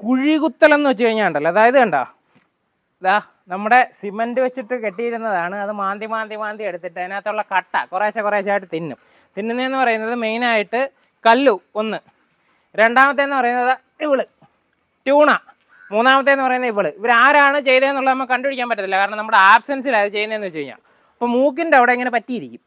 കുഴികുത്തലെന്ന് വെച്ച് കഴിഞ്ഞാൽ ഉണ്ടല്ലോ, അതായത് കണ്ടോ, ഇതാ നമ്മുടെ സിമൻറ്റ് വെച്ചിട്ട് കെട്ടിയിരുന്നതാണ്. അത് മാന്തി മാന്തി മാന്തി എടുത്തിട്ട് അതിനകത്തുള്ള കട്ട കുറേശ്ശെ കുറേശ്ശായിട്ട് തിന്നുന്നതെന്ന് പറയുന്നത് മെയിനായിട്ട് കല്ലു ഒന്ന്, രണ്ടാമത്തേന്ന് പറയുന്നത് ഇവള് ട്യൂണ, മൂന്നാമത്തേന്ന് പറയുന്നത് ഇവരാരാണ് ചെയ്തതെന്നുള്ളത് നമുക്ക് കണ്ടുപിടിക്കാൻ പറ്റത്തില്ല. കാരണം നമ്മുടെ ആബ്സെൻസിലാണ് അത് ചെയ്യുന്നതെന്ന് വെച്ച് കഴിഞ്ഞാൽ. അപ്പോൾ മൂക്കിൻ്റെ അവിടെ ഇങ്ങനെ പറ്റിയിരിക്കും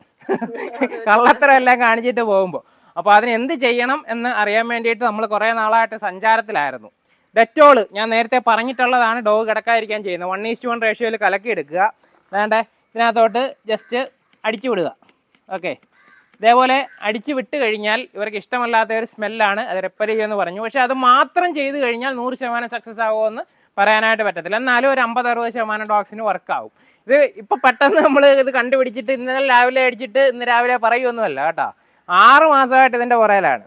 കള്ളത്തരം എല്ലാം കാണിച്ചിട്ട് പോകുമ്പോൾ. അപ്പോൾ അതിന് എന്ത് ചെയ്യണം എന്ന് അറിയാൻ വേണ്ടിയിട്ട് നമ്മൾ കുറേ നാളായിട്ട് സഞ്ചാരത്തിലായിരുന്നു. ഡെറ്റോള് ഞാൻ നേരത്തെ പറഞ്ഞിട്ടുള്ളതാണ് ഡോഗ് കിടക്കാതിരിക്കാൻ ചെയ്യുന്നത്. 1:1 റേഷ്യോയിൽ കലക്കിയെടുക്കുക. വേണ്ട ഇതിനകത്തോട്ട് ജസ്റ്റ് അടിച്ചു വിടുക. ഓക്കെ, ഇതേപോലെ അടിച്ചു വിട്ട് കഴിഞ്ഞാൽ ഇവർക്ക് ഇഷ്ടമല്ലാത്ത ഒരു സ്മെല്ലാണ്, അത് റെപ്പർ ചെയ്യുമെന്ന് പറഞ്ഞു. പക്ഷേ അത് മാത്രം ചെയ്ത് കഴിഞ്ഞാൽ 100% സക്സസ് ആകുമെന്ന് പറയാനായിട്ട് പറ്റത്തില്ല. എന്നാലും ഒരു 50-60% ഡോഗ്സിന് വർക്കാവും. ഇത് ഇപ്പം പെട്ടെന്ന് നമ്മൾ ഇത് കണ്ടുപിടിച്ചിട്ട് ഇന്നലെ രാവിലെ അടിച്ചിട്ട് ഇന്ന് രാവിലെ പറയുമൊന്നുമല്ല കേട്ടോ. 6 മാസമായിട്ട് ഇതിൻ്റെ പുറയിലാണ്.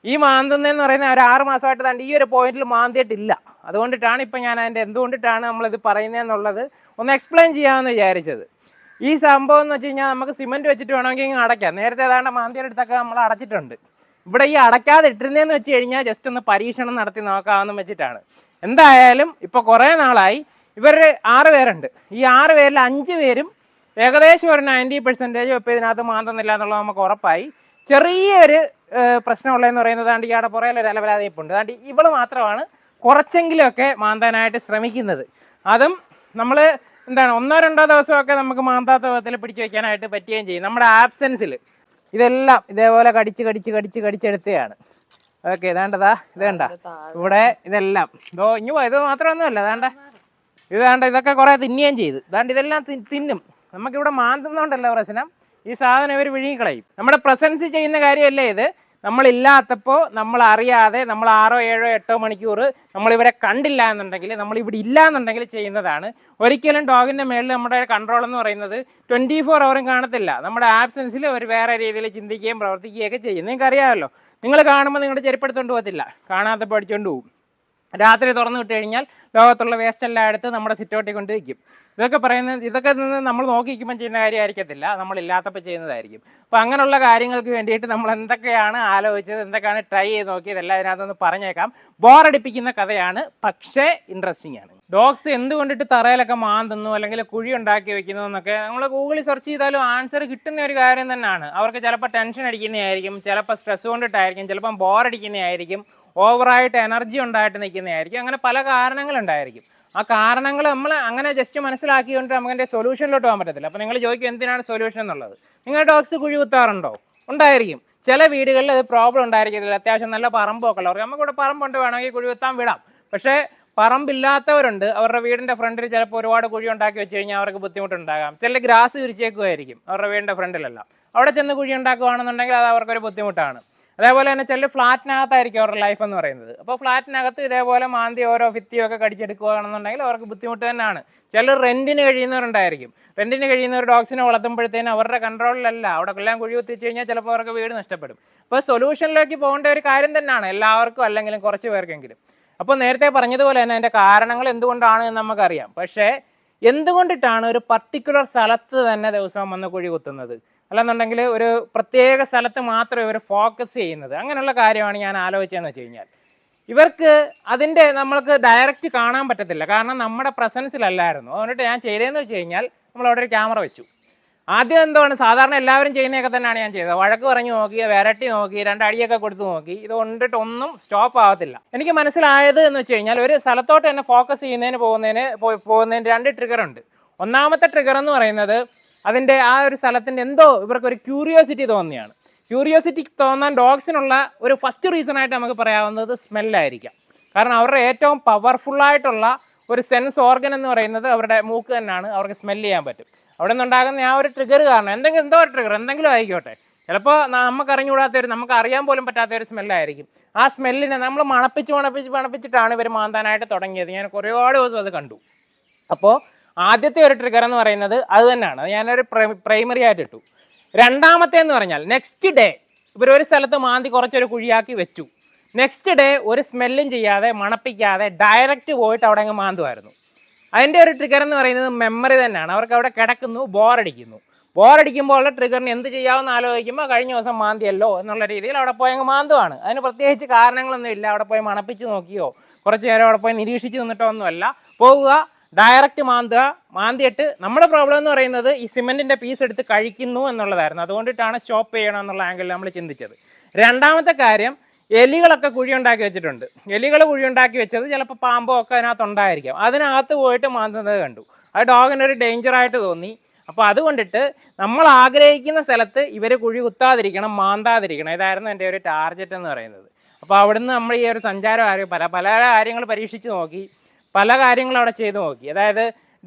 ഈ മാന്തുന്നതെന്ന് പറയുന്നത് ഒരു 6 മാസമായിട്ട് തന്നെ ഈ ഒരു പോയിന്റിൽ മാന്തിയിട്ടില്ല. അതുകൊണ്ടിട്ടാണ് ഇപ്പം ഞാൻ അതിൻ്റെ എന്തുകൊണ്ടിട്ടാണ് നമ്മളിത് പറയുന്നതെന്നുള്ളത് ഒന്ന് എക്സ്പ്ലെയിൻ ചെയ്യാമെന്ന് വിചാരിച്ചത്. ഈ സംഭവം എന്ന് വെച്ച് കഴിഞ്ഞാൽ നമുക്ക് സിമെൻറ്റ് വെച്ചിട്ട് വേണമെങ്കിൽ ഇങ്ങനെ അടയ്ക്കാം. നേരത്തെ ഏതാണ്ട് മാന്തിയുടെ അടുത്തൊക്കെ നമ്മൾ അടച്ചിട്ടുണ്ട്. ഇവിടെ ഈ അടയ്ക്കാതെ ഇട്ടിരുന്നതെന്ന് വെച്ച് കഴിഞ്ഞാൽ ജസ്റ്റ് ഒന്ന് പരീക്ഷണം നടത്തി നോക്കാമെന്ന് വെച്ചിട്ടാണ്. എന്തായാലും ഇപ്പോൾ കുറേ നാളായി ഇവർ 6 പേരുണ്ട്. ഈ 6 പേരിൽ 5 പേരും ഏകദേശം ഒരു 90% ഇപ്പോൾ ഇതിനകത്ത് മാന്തുന്നില്ല എന്നുള്ളത് നമുക്ക് ഉറപ്പായി. ചെറിയൊരു പ്രശ്നമുള്ളതെന്ന് പറയുന്നത് ആണ്ട് ഇയാളുടെ പുറയിലൊരു അലവലാതിപ്പുണ്ട്. ആണ്ട് ഇവള് മാത്രമാണ് കുറച്ചെങ്കിലുമൊക്കെ മാന്താനായിട്ട് ശ്രമിക്കുന്നത്. അതും നമ്മൾ എന്താണ് 1-2 ദിവസമൊക്കെ നമുക്ക് മാന്താത്ത വിധത്തിൽ പിടിച്ചു വയ്ക്കാനായിട്ട് പറ്റുകയും ചെയ്യും. നമ്മുടെ ആബ്സെൻസിൽ ഇതെല്ലാം ഇതേപോലെ കടിച്ചെടുത്തതാണ്. ഓക്കെ, ഇതാണ്ടതാ ഇത് കണ്ട ഇവിടെ ഇതെല്ലാം ഇത് മാത്രമൊന്നുമല്ല, ഇതൊക്കെ കുറേ തിന്നുകയും ചെയ്തു. ഇതെല്ലാം തിന്നും. നമുക്കിവിടെ മാന്തുന്നതുകൊണ്ടല്ല പ്രശ്നം, ഈ സാധനം ഇവർ വിഴുങ്ങിക്കളയും. നമ്മുടെ പ്രസൻസ് ചെയ്യുന്ന കാര്യമല്ലേ ഇത്. നമ്മളില്ലാത്തപ്പോൾ നമ്മൾ അറിയാതെ നമ്മൾ 6, 7, 8 മണിക്കൂർ നമ്മളിവരെ കണ്ടില്ല എന്നുണ്ടെങ്കിൽ, നമ്മളിവിടെ ഇല്ല എന്നുണ്ടെങ്കിൽ ചെയ്യുന്നതാണ്. ഒരിക്കലും ഡോഗിൻ്റെ മേളിൽ നമ്മുടെ കൺട്രോൾ എന്ന് പറയുന്നത് 24 ഹവറും കാണത്തില്ല. നമ്മുടെ ആബ്സെൻസിൽ അവർ വേറെ രീതിയിൽ ചിന്തിക്കുകയും പ്രവർത്തിക്കുകയൊക്കെ ചെയ്യും. നിങ്ങൾക്ക് അറിയാമല്ലോ, നിങ്ങൾ കാണുമ്പോൾ നിങ്ങളുടെ ചെരുപ്പെടുത്തോണ്ട് പോകത്തില്ല, കാണാത്തപ്പോൾ അടിച്ചുകൊണ്ട് പോകും. രാത്രി തുറന്നു വിട്ട് കഴിഞ്ഞാൽ ലോകത്തുള്ള വേസ്റ്റ് എല്ലാം എടുത്ത് നമ്മുടെ സിറ്റൗട്ടിൽ കൊണ്ട് വയ്ക്കും. ഇതൊക്കെ നിന്ന് നമ്മൾ നോക്കി വയ്ക്കുമ്പോൾ ചെയ്യുന്ന കാര്യമായിരിക്കത്തില്ല, നമ്മളില്ലാത്തപ്പോൾ ചെയ്യുന്നതായിരിക്കും. അപ്പോൾ അങ്ങനെയുള്ള കാര്യങ്ങൾക്ക് വേണ്ടിയിട്ട് നമ്മൾ എന്തൊക്കെയാണ് ആലോചിച്ചത്, എന്തൊക്കെയാണ് ട്രൈ ചെയ്ത് നോക്കിയത് എല്ലാം ഇതിനകത്തൊന്ന് പറഞ്ഞേക്കാം. ബോറടിപ്പിക്കുന്ന കഥയാണ്, പക്ഷേ ഇൻട്രസ്റ്റിംഗ് ആണ്. ഡോഗ്സ് എന്തുകൊണ്ടിട്ട് തറയിലൊക്കെ മാന്തുന്നു അല്ലെങ്കിൽ കുഴി ഉണ്ടാക്കി വെക്കുന്നു എന്നൊക്കെ നമ്മൾ ഗൂഗിളിൽ സെർച്ച് ചെയ്താലും ആൻസർ കിട്ടുന്ന ഒരു കാര്യം തന്നെയാണ്. അവർക്ക് ചിലപ്പോൾ ടെൻഷൻ അടിക്കുന്നതായിരിക്കും, ചിലപ്പോൾ സ്ട്രെസ് കൊണ്ടിട്ടായിരിക്കും, ചിലപ്പം ബോറടിക്കുന്നതായിരിക്കും, ഓവറായിട്ട് എനർജി ഉണ്ടായിട്ട് നിൽക്കുന്നതായിരിക്കും. അങ്ങനെ പല കാരണങ്ങളുണ്ടായിരിക്കും. ആ കാരണങ്ങൾ നമ്മൾ അങ്ങനെ ജസ്റ്റ് മനസ്സിലാക്കിക്കൊണ്ട് നമുക്ക് അതിൻ്റെ സൊല്യൂഷനിലോട്ട് പോകാൻ പറ്റത്തില്ല. അപ്പോൾ നിങ്ങൾ ചോദിക്കും എന്തിനാണ് സൊല്യൂഷൻ എന്നുള്ളത്. നിങ്ങളുടെ ഡോഗ്സ് കുഴി കുത്താറുണ്ടോ? ഉണ്ടായിരിക്കും. ചില വീടുകളിൽ അത് പ്രോബ്ലം ഉണ്ടായിരിക്കത്തില്ല. അത്യാവശ്യം നല്ല പറമ്പൊക്കെ ഉള്ളവർക്ക് നമുക്കിവിടെ പറമ്പുണ്ട്, വേണമെങ്കിൽ കുഴി കുത്താൻ വിടാം. പക്ഷേ പറമ്പില്ലാത്തവരുണ്ട്, അവരുടെ വീടിൻ്റെ ഫ്രണ്ടിൽ ചിലപ്പോൾ ഒരുപാട് കുഴി ഉണ്ടാക്കി വെച്ച് കഴിഞ്ഞാൽ അവർക്ക് ബുദ്ധിമുട്ടുണ്ടാകാം. ചില ഗ്രാസ് വിരിച്ചേക്കുമായിരിക്കും അവരുടെ വീടിൻ്റെ ഫ്രണ്ടിലെല്ലാം. അവിടെ ചെന്ന് കുഴി ഉണ്ടാക്കുകയാണെന്നുണ്ടെങ്കിൽ അത് അവർക്കൊരു ബുദ്ധിമുട്ടാണ്. അതേപോലെ തന്നെ ചില ഫ്ലാറ്റിനകത്തായിരിക്കും അവരുടെ ലൈഫ് എന്ന് പറയുന്നത്. അപ്പോൾ ഫ്ലാറ്റിനകത്ത് ഇതേപോലെ മാന്തി ഓരോ ഭിത്തിയൊക്കെ കടിച്ചെടുക്കുകയാണെന്നുണ്ടെങ്കിൽ അവർക്ക് ബുദ്ധിമുട്ട് തന്നെയാണ്. ചിലർ റെൻറ്റിന് കഴിയുന്നവരുണ്ടായിരിക്കും. റെൻറ്റിന് കഴിയുന്നവർ ഡോഗ്സിനെ വളർത്തുമ്പോഴത്തേനും അവരുടെ കൺട്രോളിലല്ല, അവിടെ എല്ലാം കുഴി കുത്തിച്ച് കഴിഞ്ഞാൽ ചിലപ്പോൾ അവർക്ക് വീട് നഷ്ടപ്പെടും. അപ്പോൾ സൊല്യൂഷനിലേക്ക് പോകേണ്ട ഒരു കാര്യം തന്നെയാണ് എല്ലാവർക്കും, അല്ലെങ്കിലും കുറച്ച് പേർക്കെങ്കിലും. അപ്പോൾ നേരത്തെ പറഞ്ഞതുപോലെ തന്നെ അതിൻ്റെ കാരണങ്ങൾ എന്തുകൊണ്ടാണ് എന്ന് നമുക്കറിയാം. പക്ഷേ എന്തുകൊണ്ടിട്ടാണ് ഒരു പർട്ടിക്കുലർ സ്ഥലത്ത് തന്നെ ദിവസവും വന്ന് കുഴി കുത്തുന്നത്, അല്ലെന്നുണ്ടെങ്കിൽ ഒരു പ്രത്യേക സ്ഥലത്ത് മാത്രം ഇവർ ഫോക്കസ് ചെയ്യുന്നത്, അങ്ങനെയുള്ള കാര്യമാണ് ഞാൻ ആലോചിച്ചതെന്ന് വെച്ച് കഴിഞ്ഞാൽ ഇവർക്ക് അതിൻ്റെ നമ്മൾക്ക് ഡയറക്റ്റ് കാണാൻ പറ്റത്തില്ല. കാരണം നമ്മുടെ പ്രസൻസിലല്ലായിരുന്നു. അതുകൊണ്ടിട്ട് ഞാൻ ചെയ്തതെന്ന് വെച്ച് കഴിഞ്ഞാൽ നമ്മളവിടെ ഒരു ക്യാമറ വെച്ചു. ആദ്യം എന്താണ് സാധാരണ എല്ലാവരും ചെയ്യുന്നതൊക്കെ തന്നെയാണ് ഞാൻ ചെയ്തത്. വഴക്ക് പറഞ്ഞു നോക്കി, വിരട്ടി നോക്കി, 2 അടിയൊക്കെ കൊടുത്ത് നോക്കി. ഇത് കൊണ്ടിട്ടൊന്നും സ്റ്റോപ്പ് ആവത്തില്ല. എനിക്ക് മനസ്സിലായത് എന്ന് വെച്ച് കഴിഞ്ഞാൽ ഒരു സ്ഥലത്തോട്ട് തന്നെ ഫോക്കസ് ചെയ്യുന്നതിന് പോകുന്നതിന് 2 ട്രിഗറുണ്ട്. ഒന്നാമത്തെ ട്രിഗർ എന്ന് പറയുന്നത് അതിൻ്റെ ആ ഒരു സ്ഥലത്തിൻ്റെ എന്തോ ഇവർക്കൊരു ക്യൂരിയോസിറ്റി തോന്നിയാണ്. ക്യൂരിയോസിറ്റി തോന്നാൻ ഡോഗ്സിനുള്ള ഒരു ഫസ്റ്റ് റീസണായിട്ട് നമുക്ക് പറയാവുന്നത് സ്മെല്ലായിരിക്കാം. കാരണം അവരുടെ ഏറ്റവും പവർഫുള്ളായിട്ടുള്ള ഒരു സെൻസ് ഓർഗൻ എന്ന് പറയുന്നത് അവരുടെ മൂക്ക് തന്നെയാണ്. അവർക്ക് സ്മെല്ല് ചെയ്യാൻ പറ്റും. അവിടെ നിന്നുണ്ടാകുന്ന ആ ഒരു ട്രിഗർ കാരണം എന്തോ ഒരു ട്രിഗർ എന്തെങ്കിലും ആയിക്കോട്ടെ, ചിലപ്പോൾ നമുക്ക് അറിഞ്ഞുകൂടാത്തൊരു, നമുക്ക് അറിയാൻ പോലും പറ്റാത്ത ഒരു സ്മെല്ലായിരിക്കും. ആ സ്മെല്ലിനെ നമ്മൾ മണപ്പിച്ചിട്ടാണ് ഇവർ മാന്താനായിട്ട് തുടങ്ങിയത്. ഞാൻ ഒരുപാട് ദിവസം അത് കണ്ടു. അപ്പോൾ ആദ്യത്തെ ഒരു ട്രിഗർ എന്ന് പറയുന്നത് അത് തന്നെയാണ്. അത് ഞാനൊരു പ്രൈമറി ആയിട്ട് ഇട്ടു. രണ്ടാമത്തെ എന്ന് പറഞ്ഞാൽ നെക്സ്റ്റ് ഡേ ഇവരൊരു സ്ഥലത്ത് മാന്തി കുറച്ചൊരു കുഴിയാക്കി വെച്ചു. നെക്സ്റ്റ് ഡേ ഒരു സ്മെല്ലും ചെയ്യാതെ മണപ്പിക്കാതെ ഡയറക്റ്റ് പോയിട്ട് അവിടെ അങ്ങ് മാന്തുമായിരുന്നു. അതിൻ്റെ ഒരു ട്രിഗർ എന്ന് പറയുന്നത് മെമ്മറി തന്നെയാണ്. അവർക്ക് അവിടെ കിടക്കുന്നു, ബോറടിക്കുമ്പോൾ ഉള്ള ട്രിഗറിന് എന്ത് ചെയ്യാമെന്ന് ആലോചിക്കുമ്പോൾ കഴിഞ്ഞ ദിവസം മാന്തിയല്ലോ എന്നുള്ള രീതിയിൽ അവിടെ പോയി അങ്ങ് മാന്തുവാണ്. അതിന് പ്രത്യേകിച്ച് കാരണങ്ങളൊന്നും ഇല്ല. അവിടെ പോയി മണപ്പിച്ച് നോക്കിയോ കുറച്ച് നേരം അവിടെ പോയി നിരീക്ഷിച്ച് നിന്നിട്ടോ ഒന്നുമല്ല. പോവുക, ഡയറക്റ്റ് മാന്തിയിട്ട് നമ്മുടെ പ്രോബ്ലം എന്ന് പറയുന്നത് ഈ സിമെൻറ്റിൻ്റെ പീസ് എടുത്ത് കഴിക്കുന്നു എന്നുള്ളതായിരുന്നു. അതുകൊണ്ടിട്ടാണ് സ്റ്റോപ്പ് ചെയ്യണം എന്നുള്ള ആംഗിളിൽ നമ്മൾ ചിന്തിച്ചത്. രണ്ടാമത്തെ കാര്യം, എലികളൊക്കെ കുഴിയുണ്ടാക്കി വെച്ചിട്ടുണ്ട്. എലികൾ കുഴിയുണ്ടാക്കി വെച്ചത് ചിലപ്പോൾ പാമ്പോ ഒക്കെ അതിനകത്ത് ഉണ്ടായിരിക്കാം. അതിനകത്ത് പോയിട്ട് മാന്തുന്നത് കണ്ടു. അത് ഡോഗിനൊരു ഡേഞ്ചറായിട്ട് തോന്നി. അപ്പോൾ അതുകൊണ്ടിട്ട് നമ്മൾ ആഗ്രഹിക്കുന്ന സ്ഥലത്ത് ഇവർ കുഴി കുത്താതിരിക്കണം, മാന്താതിരിക്കണം. ഇതായിരുന്നു എൻ്റെ ഒരു ടാർഗറ്റ് എന്ന് പറയുന്നത്. അപ്പോൾ അവിടുന്ന് നമ്മൾ ഈ ഒരു സഞ്ചാരം പല കാര്യങ്ങൾ പരീക്ഷിച്ച് നോക്കി, പല കാര്യങ്ങളും അവിടെ ചെയ്ത് നോക്കി. അതായത്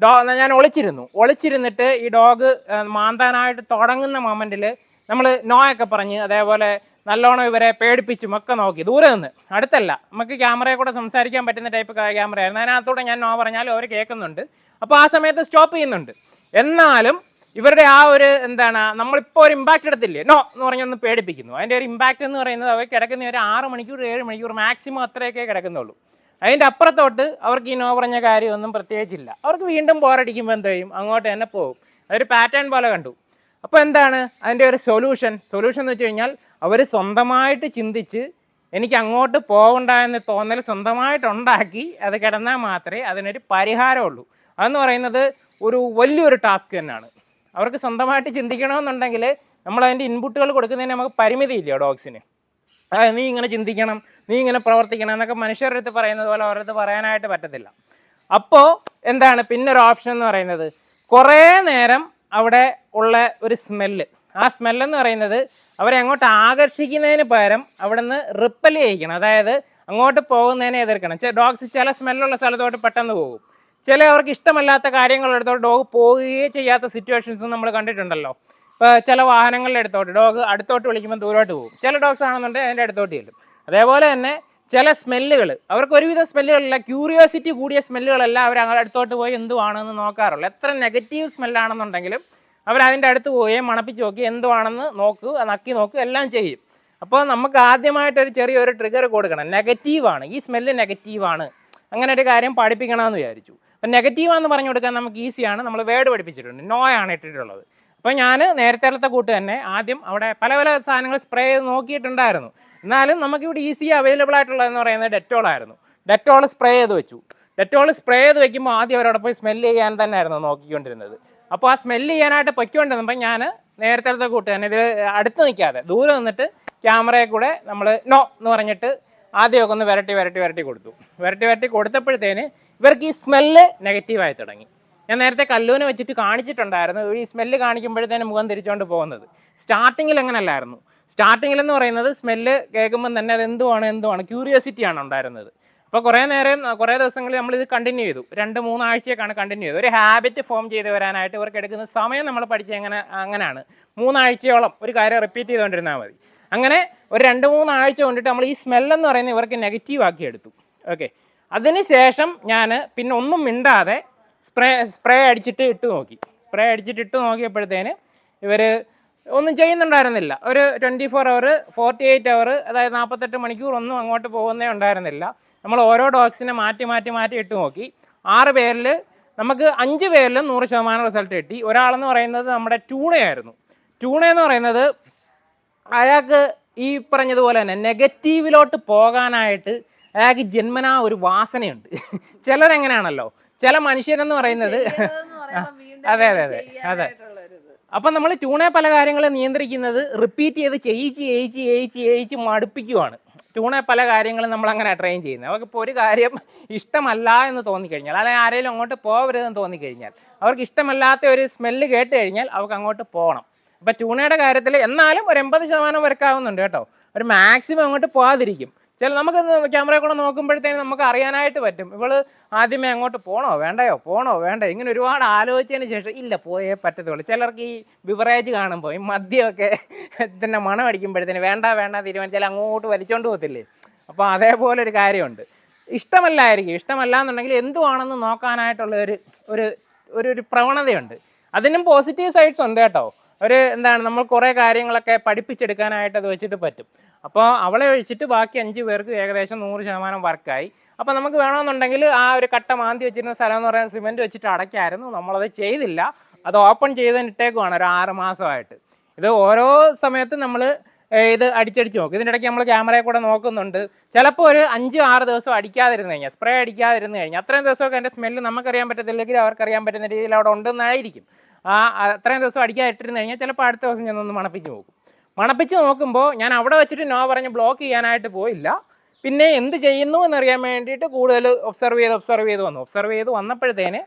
ഞാൻ ഒളിച്ചിരുന്നിട്ട് ഈ ഡോഗ് മാന്താനായിട്ട് തുടങ്ങുന്ന മൊമെൻറ്റിൽ നമ്മൾ നോയൊക്കെ പറഞ്ഞ് അതേപോലെ നല്ലോണം ഇവരെ പേടിപ്പിച്ചും ഒക്കെ നോക്കി. ദൂരെ നിന്ന്, അടുത്തല്ല, നമുക്ക് ക്യാമറയെ കൂടെ സംസാരിക്കാൻ പറ്റുന്ന ടൈപ്പ് ക്യാമറയായിരുന്നു. അതിനകത്തൂടെ ഞാൻ നോ പറഞ്ഞാലും അവർ കേൾക്കുന്നുണ്ട്. അപ്പോൾ ആ സമയത്ത് സ്റ്റോപ്പ് ചെയ്യുന്നുണ്ട്. എന്നാലും ഇവരുടെ ആ ഒരു നമ്മളിപ്പോൾ ഒരു ഇമ്പാക്റ്റ് എടുത്തില്ലേ, നോ എന്ന് പറഞ്ഞൊന്ന് പേടിപ്പിക്കുന്നു. അതിൻ്റെ ഒരു ഇമ്പാക്റ്റ് എന്ന് പറയുന്നത് അവർ കിടക്കുന്ന ഒരു 6 മണിക്കൂർ 7 മണിക്കൂർ മാക്സിമം അത്രയൊക്കെ കിടക്കുന്നുള്ളൂ. അതിൻ്റെ അപ്പുറത്തോട്ട് അവർക്ക് ഈ നോ പറഞ്ഞ കാര്യമൊന്നും പ്രത്യേകിച്ചില്ല. അവർക്ക് വീണ്ടും ബോറടിക്കുമ്പോൾ എന്ത് ചെയ്യും, അങ്ങോട്ട് തന്നെ പോകും. അതൊരു പാറ്റേൺ പോലെ കണ്ടു. അപ്പോൾ അതിൻ്റെ ഒരു സൊല്യൂഷൻ എന്ന് വെച്ച് കഴിഞ്ഞാൽ അവർ സ്വന്തമായിട്ട് ചിന്തിച്ച് എനിക്ക് അങ്ങോട്ട് പോകണ്ട എന്ന് തോന്നൽ സ്വന്തമായിട്ടുണ്ടാക്കി അത് കിടന്നാൽ മാത്രമേ അതിനൊരു പരിഹാരമുള്ളൂ. അതെന്ന് പറയുന്നത് ഒരു വലിയൊരു ടാസ്ക് തന്നെയാണ്. അവർക്ക് സ്വന്തമായിട്ട് ചിന്തിക്കണമെന്നുണ്ടെങ്കിൽ നമ്മൾ അതിൻ്റെ ഇൻപുട്ടുകൾ കൊടുക്കുന്നതിന് നമുക്ക് പരിമിതിയില്ല ഡോഗ്സിന്. അതായത് നീ ഇങ്ങനെ ചിന്തിക്കണം, നീ ഇങ്ങനെ പ്രവർത്തിക്കണം എന്നൊക്കെ മനുഷ്യരുടെ അടുത്ത് പറയുന്നത് പോലെ അവരുടെ അടുത്ത് പറയാനായിട്ട് പറ്റത്തില്ല. അപ്പോൾ പിന്നൊരു ഓപ്ഷൻ എന്ന് പറയുന്നത്, കുറേ നേരം അവിടെ ഉള്ള ഒരു സ്മെല്ല്. ആ സ്മെല്ലെന്ന് പറയുന്നത് അവരെ അങ്ങോട്ട് ആകർഷിക്കുന്നതിന് പകരം അവിടെ നിന്ന് റിപ്പൽ ചെയ്യിക്കണം. അതായത് അങ്ങോട്ട് പോകുന്നതിനെ എതിർക്കണം. ഡോഗ്സ് ചില സ്മെല്ലുള്ള സ്ഥലത്തോട്ട് പെട്ടെന്ന് പോകും. അവർക്ക് ഇഷ്ടമല്ലാത്ത കാര്യങ്ങളെടുത്തോട്ട് ഡോഗ് പോവുകയേ ചെയ്യാത്ത സിറ്റുവേഷൻസ് നമ്മൾ കണ്ടിട്ടുണ്ടല്ലോ. ഇപ്പോൾ ചില വാഹനങ്ങളുടെ അടുത്തോട്ട് ഡോഗ് അടുത്തോട്ട് വിളിക്കുമ്പോൾ ദൂരോട്ട് പോകും. ചില ഡോഗ്സ് ആണെന്നുണ്ടെങ്കിൽ അതിൻ്റെ അടുത്തോട്ട് ചെല്ലും. അതേപോലെ തന്നെ ചില സ്മെല്ലുകൾ, അവർക്ക് ഒരുവിധം സ്മെല്ലുകളല്ല, ക്യൂരിയോസിറ്റി കൂടിയ സ്മെല്ലുകളല്ല അവർ അടുത്തോട്ട് പോയി എന്തുവാണെന്ന് നോക്കാറുള്ളൂ. എത്ര നെഗറ്റീവ് സ്മെല്ലാണെന്നുണ്ടെങ്കിലും അവരതിൻ്റെ അടുത്ത് പോയി മണപ്പിച്ച് നോക്കി എന്തുവാണെന്ന് നക്കി നോക്കുക എല്ലാം ചെയ്യും. അപ്പോൾ നമുക്ക് ആദ്യമായിട്ടൊരു ചെറിയൊരു ട്രിഗർ കൊടുക്കണം. നെഗറ്റീവാണ്, ഈ സ്മെല്ല് നെഗറ്റീവാണ്, അങ്ങനെ ഒരു കാര്യം പഠിപ്പിക്കണമെന്ന് വിചാരിച്ചു. അപ്പം നെഗറ്റീവാണെന്ന് പറഞ്ഞു കൊടുക്കാൻ നമുക്ക് ഈസിയാണ്. നമ്മൾ വേർഡ് പഠിപ്പിച്ചിട്ടുണ്ട്, നോയാണ് ഇട്ടിട്ടുള്ളത്. അപ്പോൾ ഞാൻ നേരത്തെ കൂട്ട് തന്നെ ആദ്യം അവിടെ പല സാധനങ്ങൾ സ്പ്രേ ചെയ്ത് നോക്കിയിട്ടുണ്ടായിരുന്നു. എന്നാലും നമുക്കിവിടെ ഈസി അവൈലബിൾ ആയിട്ടുള്ളതെന്ന് പറയുന്നത് ഡെറ്റോളായിരുന്നു. ഡെറ്റോൾ സ്പ്രേ ചെയ്ത് വെച്ചു. ഡെറ്റോൾ സ്പ്രേ ചെയ്ത് വെക്കുമ്പോൾ ആദ്യം അവരവിടെ പോയി സ്മെല്ല് ചെയ്യാൻ തന്നെയായിരുന്നു നോക്കിക്കൊണ്ടിരുന്നത്. അപ്പോൾ ആ സ്മെല്ല് ചെയ്യാനായിട്ട് പൊയ്ക്കൊണ്ടിരുന്നപ്പോൾ ഞാൻ നേരത്തെ കൂട്ട് തന്നെ ഇത് അടുത്ത് നിൽക്കാതെ ദൂരെ നിന്നിട്ട് ക്യാമറയിൽ കൂടെ നമ്മൾ നോ എന്ന് പറഞ്ഞിട്ട് ആദ്യമൊക്കെ ഒന്ന് വരട്ടി കൊടുത്തു. വരട്ടി കൊടുത്തപ്പോഴത്തേന് ഇവർക്ക് ഈ സ്മെല്ല് നെഗറ്റീവായി തുടങ്ങി. ഞാൻ നേരത്തെ കല്ലൂനെ വെച്ചിട്ട് കാണിച്ചിട്ടുണ്ടായിരുന്നു. ഈ സ്മെല്ല് കാണിക്കുമ്പോഴത്തേന് മുഖം തിരിച്ചുകൊണ്ട് പോകുന്നത്. സ്റ്റാർട്ടിങ്ങിൽ അങ്ങനല്ലായിരുന്നു. സ്റ്റാർട്ടിങ്ങിലെന്ന് പറയുന്നത് സ്മെല്ല് കേൾക്കുമ്പം തന്നെ അത് എന്തുവാണ് ക്യൂരിയോസിറ്റിയാണ് ഉണ്ടായിരുന്നത്. അപ്പോൾ കുറേ ദിവസങ്ങളിൽ നമ്മളിത് കണ്ടിന്യൂ ചെയ്തു. 2-3 ആഴ്ചയൊക്കെയാണ് കണ്ടിന്യൂ ചെയ്തത്. ഒരു ഹാബിറ്റ് ഫോം ചെയ്ത് വരാനായിട്ട് ഇവർക്ക് എടുക്കുന്ന സമയം നമ്മൾ പഠിച്ചത് അങ്ങനെയാണ്. 3 ആഴ്ചയോളം ഒരു കാര്യം റിപ്പീറ്റ് ചെയ്തുകൊണ്ടിരുന്നാൽ മതി. അങ്ങനെ ഒരു 2-3 ആഴ്ച കൊണ്ടിട്ട് നമ്മൾ ഈ സ്മെല്ലെന്ന് പറയുന്നത് ഇവർക്ക് നെഗറ്റീവ് ആക്കി എടുത്തു. ഓക്കെ, അതിനുശേഷം ഞാൻ പിന്നെ ഒന്നും മിണ്ടാതെ സ്പ്രേ അടിച്ചിട്ട് ഇട്ട് നോക്കിയപ്പോഴത്തേന് ഇവർ ഒന്നും ചെയ്യുന്നുണ്ടായിരുന്നില്ല. ഒരു 24 അവർ 48 അവർ, അതായത് 48 മണിക്കൂർ ഒന്നും അങ്ങോട്ട് പോകുന്നേ ഉണ്ടായിരുന്നില്ല. നമ്മൾ ഓരോ ഡോഗ്സിനെ മാറ്റി ഇട്ട് നോക്കി. 6 പേരിൽ നമുക്ക് 5 പേരിലും 100% റിസൾട്ട് കിട്ടി. ഒരാളെന്ന് പറയുന്നത് നമ്മുടെ ട്യൂണയായിരുന്നു. ട്യൂണയെന്ന് പറയുന്നത് അയാൾക്ക് ഈ പറഞ്ഞതുപോലെ തന്നെ നെഗറ്റീവിലോട്ട് പോകാനായിട്ട് അയാൾക്ക് ജന്മനാ ഒരു വാസനയുണ്ട്. ചിലരെങ്ങനെയാണല്ലോ, ചില മനുഷ്യരെന്ന് പറയുന്നത് അതെ. അപ്പം നമ്മൾ ട്യൂണെ പല കാര്യങ്ങളും നിയന്ത്രിക്കുന്നത് റിപ്പീറ്റ് ചെയ്ത് ചെയ്യിച്ച് മടുപ്പിക്കുവാണ്. ട്യൂണെ പല കാര്യങ്ങളും നമ്മൾ അങ്ങനെ ട്രെയിൻ ചെയ്യുന്നത്. അവർക്കിപ്പോൾ ഒരു കാര്യം ഇഷ്ടമല്ല എന്ന് തോന്നിക്കഴിഞ്ഞാൽ, അല്ലെങ്കിൽ ആരെങ്കിലും അങ്ങോട്ട് പോകരുതെന്ന് തോന്നിക്കഴിഞ്ഞാൽ, അവർക്ക് ഇഷ്ടമല്ലാത്ത ഒരു സ്മെല്ല് കേട്ട് കഴിഞ്ഞാൽ അവർക്ക് അങ്ങോട്ട് പോകണം. അപ്പോൾ ട്യൂണയുടെ കാര്യത്തിൽ എന്നാലും ഒരു 80% വർക്കാവുന്നുണ്ട് കേട്ടോ. ഒരു മാക്സിമം അങ്ങോട്ട് പോകാതിരിക്കും. നമുക്ക് ക്യാമറയിൽ കൂടെ നോക്കുമ്പോഴത്തേനും നമുക്ക് അറിയാനായിട്ട് പറ്റും. ഇവള് ആദ്യമേ അങ്ങോട്ട് പോണോ വേണ്ടയോ ഇങ്ങനെ ഒരുപാട് ആലോചിച്ചതിന് ശേഷം ഇല്ല പോയേ പറ്റത്തുള്ളൂ. ചിലർക്ക് ഈ ബിവറേജ് കാണുമ്പോൾ ഈ മദ്യമൊക്കെ തന്നെ മണം അടിക്കുമ്പോഴത്തേന് വേണ്ട തീരുമാനിച്ചാൽ അങ്ങോട്ട് വലിച്ചോണ്ട് പോകത്തില്ലേ. അപ്പോൾ അതേപോലെ ഒരു കാര്യമുണ്ട്. ഇഷ്ടമല്ല എന്നുണ്ടെങ്കിൽ എന്തുവാണെന്ന് നോക്കാനായിട്ടുള്ള ഒരു പ്രവണതയുണ്ട്. അതിനും പോസിറ്റീവ് സൈഡ്സ് ഉണ്ട് കേട്ടോ. നമ്മൾ കുറേ കാര്യങ്ങളൊക്കെ പഠിപ്പിച്ചെടുക്കാനായിട്ട് അത് വെച്ചിട്ട് പറ്റും. അപ്പോൾ അവളെ ഒഴിച്ചിട്ട് ബാക്കി 5 പേർക്ക് ഏകദേശം 100% വർക്കായി. അപ്പോൾ നമുക്ക് വേണമെന്നുണ്ടെങ്കിൽ ആ ഒരു കട്ട മാന്തി വെച്ചിരുന്ന സ്ഥലം എന്ന് പറയുന്നത് സിമെൻറ്റ് വെച്ചിട്ട് അടയ്ക്കായിരുന്നു. നമ്മളത് ചെയ്തില്ല, അത് ഓപ്പൺ ചെയ്തിട്ടേക്കുവാണ് ഒരു 6 മാസമായിട്ട്. ഇത് ഓരോ സമയത്തും നമ്മൾ ഇത് അടിച്ചടിച്ച് നോക്കും. ഇതിൻ്റെ ഇടയ്ക്ക് നമ്മൾ ക്യാമറയിൽ കൂടെ നോക്കുന്നുണ്ട്. ചിലപ്പോൾ ഒരു 5-6 ദിവസം അടിക്കാതിരുന്ന് കഴിഞ്ഞാൽ, സ്പ്രേ അടിക്കാതിരുന്ന് കഴിഞ്ഞാൽ അത്രയും ദിവസമൊക്കെ എൻ്റെ സ്മെല്ല് നമുക്കറിയാൻ പറ്റത്തില്ലെങ്കിൽ അവർക്കറിയാൻ പറ്റുന്ന രീതിയിൽ അവിടെ ഉണ്ടെന്നായിരിക്കും. അത്രയും ദിവസം അടിക്കാതിട്ടിരുന്ന് കഴിഞ്ഞാൽ ചിലപ്പോൾ അടുത്ത ദിവസം ഞാനൊന്ന് മണപ്പിച്ച് നോക്കും. മണപ്പിച്ച് നോക്കുമ്പോൾ ഞാൻ അവിടെ വെച്ചിട്ട് നോ പറഞ്ഞ് ബ്ലോക്ക് ചെയ്യാനായിട്ട് പോയില്ല. പിന്നെ എന്ത് ചെയ്യുന്നു എന്നറിയാൻ വേണ്ടിയിട്ട് കൂടുതൽ ഒബ്സർവ് ചെയ്ത് വന്നപ്പോഴത്തേന്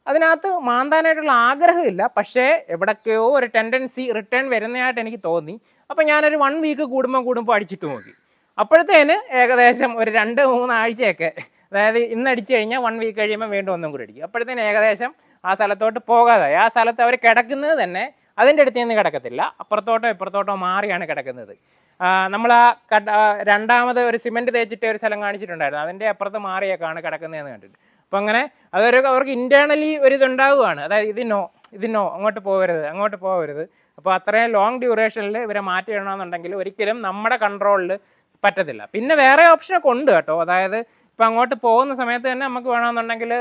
അതിനകത്ത് മാന്താനായിട്ടുള്ള ആഗ്രഹമില്ല, പക്ഷേ എവിടൊക്കെയോ ഒരു ടെൻഡൻസി റിട്ടേൺ വരുന്നതായിട്ട് എനിക്ക് തോന്നി. അപ്പം ഞാനൊരു 1 വീക്ക് കൂടുമ്പോൾ അടിച്ചിട്ട് നോക്കി. അപ്പോഴത്തേന് ഏകദേശം ഒരു 2-3 ആഴ്ചയൊക്കെ, അതായത് ഇന്ന് അടിച്ചു കഴിഞ്ഞാൽ 1 വീക്ക് കഴിയുമ്പോൾ വീണ്ടും ഒന്നും കൂടി അടിക്കും. അപ്പോഴത്തേന് ഏകദേശം ആ സ്ഥലത്തോട്ട് പോകാതായി. ആ സ്ഥലത്ത് അവർ കിടക്കുന്നത് തന്നെ അതിൻ്റെ അടുത്ത് നിന്ന് കിടക്കത്തില്ല, അപ്പുറത്തോട്ടോ ഇപ്പുറത്തോട്ടോ മാറിയാണ് കിടക്കുന്നത്. നമ്മൾ രണ്ടാമത് ഒരു സിമെൻറ്റ് തേച്ചിട്ട് ഒരു സ്ഥലം കാണിച്ചിട്ടുണ്ടായിരുന്നു, അതിൻ്റെ അപ്പുറത്ത് മാറിയൊക്കെയാണ് കിടക്കുന്നതെന്ന് കണ്ടിട്ട്. അപ്പോൾ അങ്ങനെ അവർക്ക് ഇൻറ്റേർണലി ഒരു ഇതുണ്ടാവുകയാണ്, അതായത് ഇതിനോ അങ്ങോട്ട് പോകരുത്. അപ്പോൾ അത്രയും ലോങ് ഡ്യൂറേഷനിൽ ഇവരെ മാറ്റിയിടണമെന്നുണ്ടെങ്കിൽ ഒരിക്കലും നമ്മുടെ കൺട്രോളിൽ പറ്റത്തില്ല. പിന്നെ വേറെ ഓപ്ഷനൊക്കെ ഉണ്ട് കേട്ടോ, അതായത് ഇപ്പം അങ്ങോട്ട് പോകുന്ന സമയത്ത് തന്നെ നമുക്ക് വേണമെന്നുണ്ടെങ്കിൽ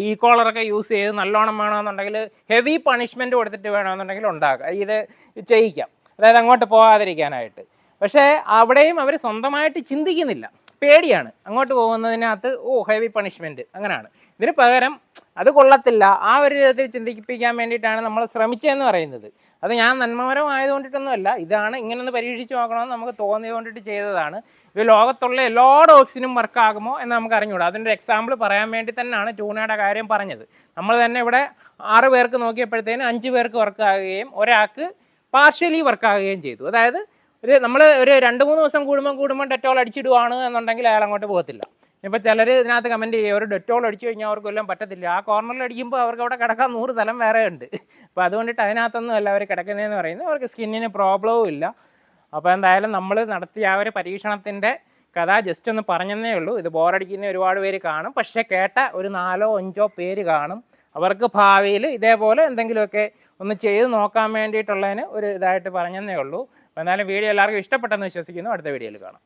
ഈ കോളറൊക്കെ യൂസ് ചെയ്ത് നല്ലോണം വേണമെന്നുണ്ടെങ്കിൽ ഹെവി പണിഷ്മെൻറ്റ് കൊടുത്തിട്ട് വേണമെന്നുണ്ടെങ്കിൽ ഇത് ചെയ്യിക്കാം, അതായത് അങ്ങോട്ട് പോകാതിരിക്കാനായിട്ട്. പക്ഷേ അവിടെയും അവർ സ്വന്തമായിട്ട് ചിന്തിക്കുന്നില്ല, പേടിയാണ് അങ്ങോട്ട് പോകുന്നതിനകത്ത് ഹെവി പണിഷ്മെൻറ്റ് അങ്ങനെയാണ്. ഇതിന് പകരം അത് കൊള്ളത്തില്ല, ആ ഒരു വിധത്തിൽ ചിന്തിപ്പിക്കാൻ വേണ്ടിയിട്ടാണ് നമ്മൾ ശ്രമിച്ചതെന്ന് പറയുന്നത്. അത് ഞാൻ നന്മപരമായതുകൊണ്ടിട്ടൊന്നുമല്ല, ഇതാണ് ഇങ്ങനൊന്ന് പരീക്ഷിച്ച് നോക്കണമെന്ന് നമുക്ക് തോന്നിയതുകൊണ്ടിട്ട് ചെയ്തതാണ്. ഇത് ലോകത്തുള്ള എല്ലാ ഡോഗ്സിനും വർക്കാകുമോ എന്ന് നമുക്ക് അറിഞ്ഞുകൂടാ. അതിൻ്റെ എക്സാമ്പിൾ പറയാൻ വേണ്ടി തന്നെയാണ് ട്യൂണയുടെ കാര്യം പറഞ്ഞത്. നമ്മൾ തന്നെ ഇവിടെ 6 പേർക്ക് നോക്കിയപ്പോഴത്തേന് 5 പേർക്ക് വർക്കാകുകയും ഒരാൾക്ക് പാർഷ്യലി വർക്കാകുകയും ചെയ്തു. അതായത് നമ്മൾ ഒരു 2-3 ദിവസം കൂടുമ്പോൾ ഡെറ്റോൾ അടിച്ചിടുവാണ് എന്നുണ്ടെങ്കിൽ അയാൾ അങ്ങോട്ട് പോകത്തില്ല. ഇപ്പോൾ ചിലർ ഇതിനകത്ത് കമൻറ്റ് ചെയ്യുക, ഒരു ഡെറ്റോൾ അടിച്ചു കഴിഞ്ഞാൽ അവർക്ക് എല്ലാം പറ്റത്തില്ല, ആ കോർണറിൽ അടിക്കുമ്പോൾ അവർക്ക് അവിടെ കിടക്കാൻ 100 സ്ഥലം വേറെ ഉണ്ട്. അപ്പോൾ അതുകൊണ്ടിട്ട് അതിനകത്തൊന്നും അല്ല അവർ കിടക്കുന്നതെന്ന് പറയുന്നത്, അവർക്ക് സ്കിന്നിന് പ്രോബ്ലവും ഇല്ല. അപ്പോൾ എന്തായാലും നമ്മൾ നടത്തിയ ആ ഒരു പരീക്ഷണത്തിൻ്റെ കഥ ജസ്റ്റ് ഒന്ന് പറഞ്ഞതേ ഉള്ളൂ. ഇത് ബോറടിക്കുന്ന ഒരുപാട് പേര് കാണും, പക്ഷേ കേട്ട ഒരു 4-5 പേര് കാണും. അവർക്ക് ഭാവിയിൽ ഇതേപോലെ എന്തെങ്കിലുമൊക്കെ ഒന്ന് ചെയ്ത് നോക്കാൻ വേണ്ടിയിട്ടുള്ളതിന് ഒരു ഇതായിട്ട് പറഞ്ഞതേ ഉള്ളൂ. അപ്പോൾ എന്തായാലും വീഡിയോ എല്ലാവർക്കും ഇഷ്ടപ്പെട്ടെന്ന് വിശ്വസിക്കുന്നു. അടുത്ത വീഡിയോയിൽ കാണാം.